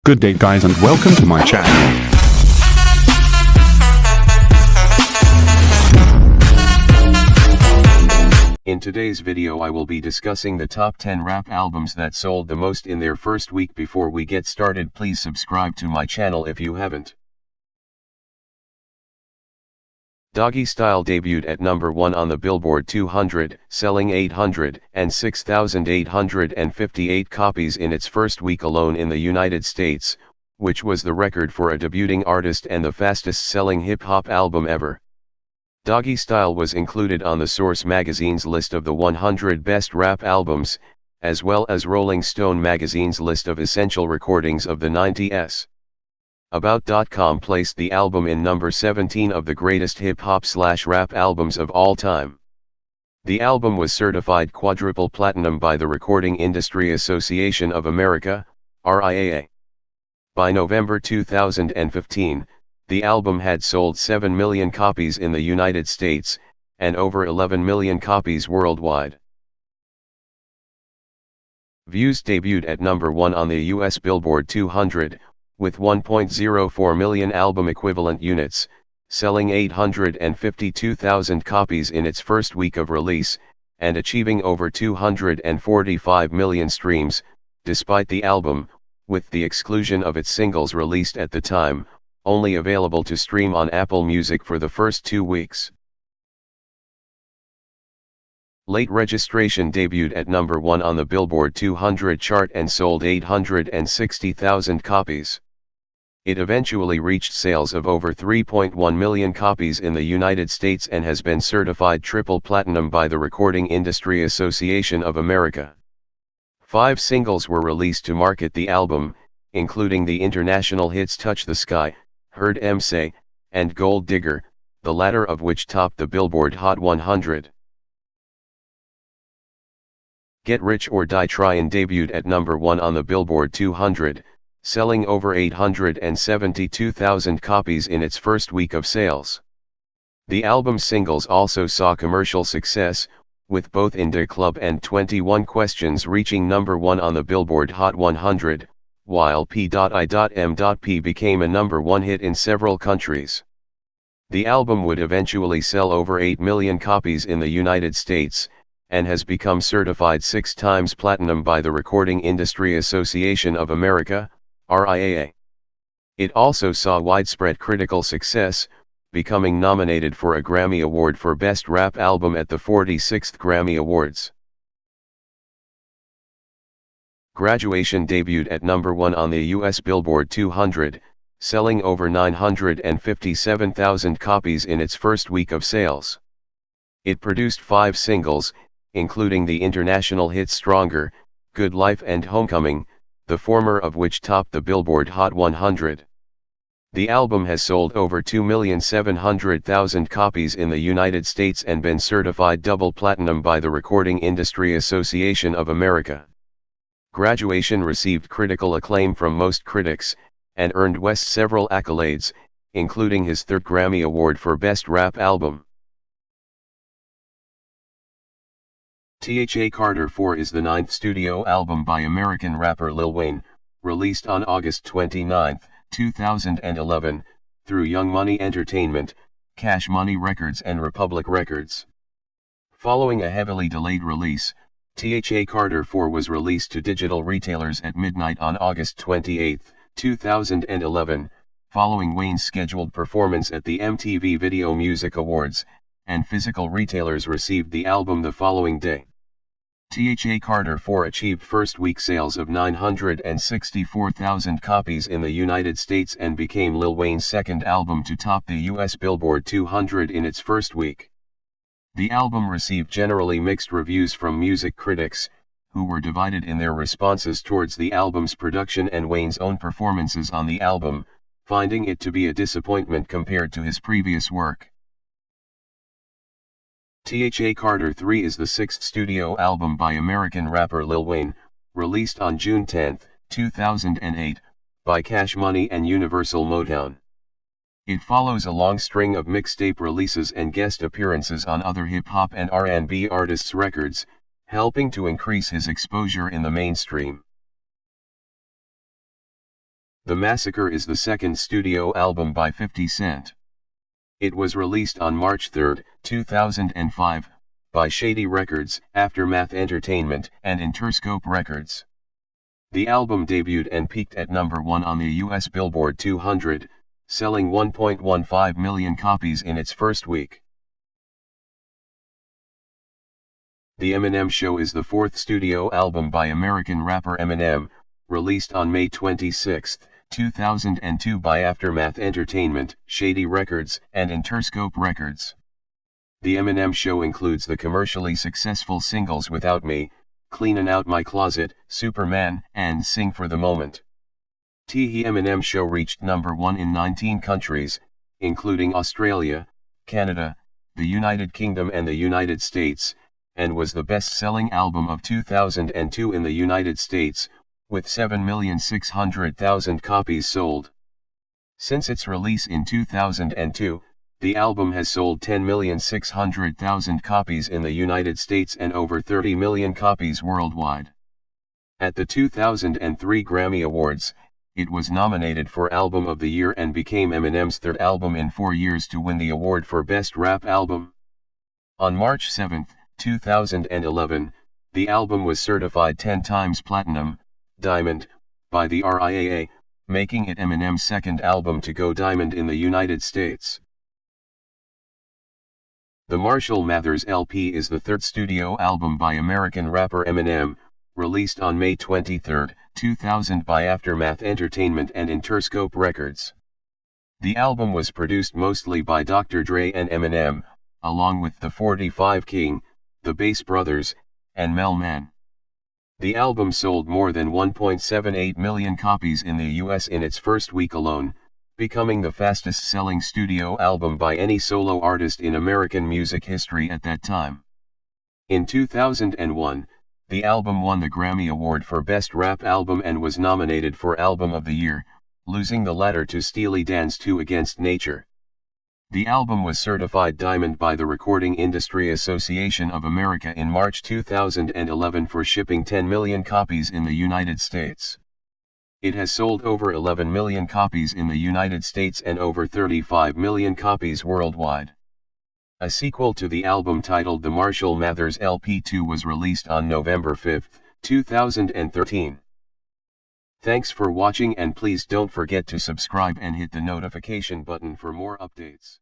Good day guys and welcome to my channel. In today's video I will be discussing the top 10 rap albums that sold the most in their first week. Before we get started, please subscribe to my channel if you haven't. Doggy Style debuted at number 1 on the Billboard 200, selling 806,858 copies in its first week alone in the United States, which was the record for a debuting artist and the fastest-selling hip-hop album ever. Doggy Style was included on the Source magazine's list of the 100 best rap albums, as well as Rolling Stone magazine's list of essential recordings of the 90s. About.com placed the album in number 17 of the greatest hip-hop/rap albums of all time. The album was certified quadruple platinum by the Recording Industry Association of America, RIAA. By November 2015, the album had sold 7 million copies in the United States, and over 11 million copies worldwide. Views debuted at number 1 on the US Billboard 200, with 1.04 million album equivalent units, selling 852,000 copies in its first week of release, and achieving over 245 million streams, despite the album, with the exclusion of its singles released at the time, only available to stream on Apple Music for the first 2 weeks. Late Registration debuted at number 1 on the Billboard 200 chart and sold 860,000 copies. It eventually reached sales of over 3.1 million copies in the United States and has been certified triple platinum by the Recording Industry Association of America. 5 singles were released to market the album, including the international hits Touch the Sky, Heard 'Em Say, and Gold Digger, the latter of which topped the Billboard Hot 100. Get Rich or Die Tryin' debuted at number 1 on the Billboard 200, selling over 872,000 copies in its first week of sales. The album's singles also saw commercial success, with both In Da Club and 21 Questions reaching number 1 on the Billboard Hot 100, while P.I.M.P became a number 1 hit in several countries. The album would eventually sell over 8 million copies in the United States, and has become certified 6 times platinum by the Recording Industry Association of America, RIAA. It also saw widespread critical success, becoming nominated for a Grammy Award for Best Rap Album at the 46th Grammy Awards. Graduation debuted at number 1 on the US Billboard 200, selling over 957,000 copies in its first week of sales. It produced 5 singles, including the international hits Stronger, Good Life and Homecoming, the former of which topped the Billboard Hot 100. The album has sold over 2,700,000 copies in the United States and been certified double platinum by the Recording Industry Association of America. Graduation received critical acclaim from most critics, and earned West several accolades, including his 3rd Grammy Award for Best Rap Album. THA Carter IV is the 9th studio album by American rapper Lil Wayne, released on August 29, 2011, through Young Money Entertainment, Cash Money Records and Republic Records. Following a heavily delayed release, THA Carter IV was released to digital retailers at midnight on August 28, 2011, following Wayne's scheduled performance at the MTV Video Music Awards, and physical retailers received the album the following day. THA Carter IV achieved first-week sales of 964,000 copies in the United States and became Lil Wayne's second album to top the US Billboard 200 in its first week. The album received generally mixed reviews from music critics, who were divided in their responses towards the album's production and Wayne's own performances on the album, finding it to be a disappointment compared to his previous work. THA Carter III is the 6th studio album by American rapper Lil Wayne, released on June 10, 2008, by Cash Money and Universal Motown. It follows a long string of mixtape releases and guest appearances on other hip-hop and R&B artists' records, helping to increase his exposure in the mainstream. The Massacre is the second studio album by 50 Cent. It was released on March 3, 2005, by Shady Records, Aftermath Entertainment, and Interscope Records. The album debuted and peaked at number 1 on the US Billboard 200, selling 1.15 million copies in its first week. The Eminem Show is the fourth studio album by American rapper Eminem, released on May 26, 2002 by Aftermath Entertainment, Shady Records, and Interscope Records. The Eminem Show includes the commercially successful singles Without Me, Cleanin' Out My Closet, Superman, and Sing for the Moment. The Eminem Show reached number 1 in 19 countries, including Australia, Canada, the United Kingdom and the United States, and was the best-selling album of 2002 in the United States, with 7,600,000 copies sold. Since its release in 2002, the album has sold 10,600,000 copies in the United States and over 30 million copies worldwide. At the 2003 Grammy Awards, it was nominated for Album of the Year and became Eminem's third album in 4 years to win the award for Best Rap Album. On March 7, 2011, the album was certified 10 times platinum, diamond, by the RIAA, making it Eminem's second album to go diamond in the United States. The Marshall Mathers LP is the third studio album by American rapper Eminem, released on May 23, 2000 by Aftermath Entertainment and Interscope Records. The album was produced mostly by Dr. Dre and Eminem, along with the 45 King, the Bass Brothers, and Mel Man. The album sold more than 1.78 million copies in the US in its first week alone, becoming the fastest-selling studio album by any solo artist in American music history at that time. In 2001, the album won the Grammy Award for Best Rap Album and was nominated for Album of the Year, losing the latter to Steely Dan's Two Against Nature. The album was certified diamond by the Recording Industry Association of America in March 2011 for shipping 10 million copies in the United States. It has sold over 11 million copies in the United States and over 35 million copies worldwide. A sequel to the album titled The Marshall Mathers LP2 was released on November 5, 2013. Thanks for watching and please don't forget to subscribe and hit the notification button for more updates.